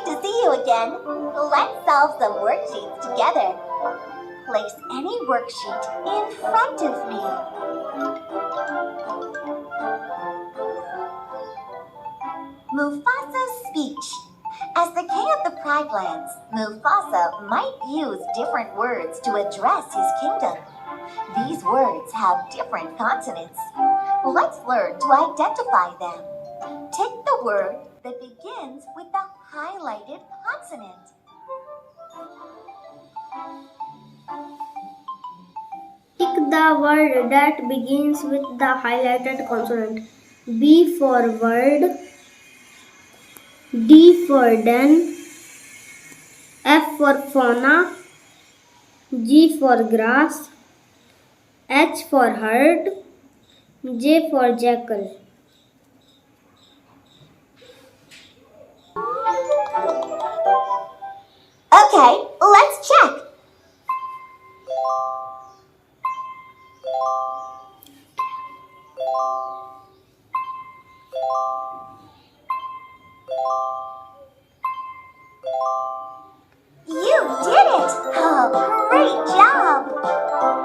Great to see you again. Let's solve some worksheets together. Place any worksheet in front of me. Mufasa's speech. As the king of the Pride Lands, Mufasa might use different words to address his kingdom. These words have different consonants. Let's learn to identify them. Take the word that begins with the highlighted consonant. Pick the word that begins with the highlighted consonant. B for word, D for den, F for fauna, G for grass, H for herd, J for jackal. Okay, let's check. You did it! Oh, great job!